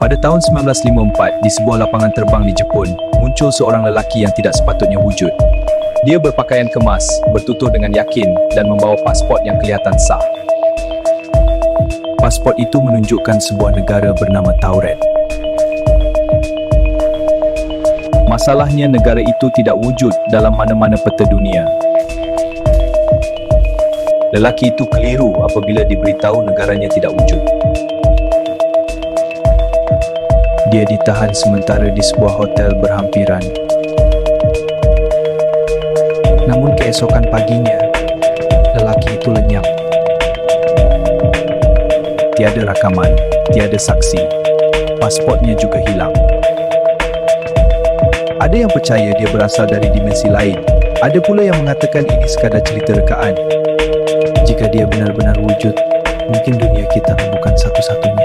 Pada tahun 1954, di sebuah lapangan terbang di Jepun, muncul seorang lelaki yang tidak sepatutnya wujud. Dia berpakaian kemas, bertutur dengan yakin, dan membawa pasport yang kelihatan sah. Pasport itu menunjukkan sebuah negara bernama Tauret. Masalahnya, negara itu tidak wujud dalam mana-mana peta dunia. Lelaki itu keliru apabila diberitahu negaranya tidak wujud. Dia ditahan sementara di sebuah hotel berhampiran. Namun keesokan paginya, lelaki itu lenyap. Tiada rakaman, tiada saksi. Pasportnya juga hilang. Ada yang percaya dia berasal dari dimensi lain. Ada pula yang mengatakan ini sekadar cerita rekaan. Jika dia benar-benar wujud, mungkin dunia kita bukan satu-satunya.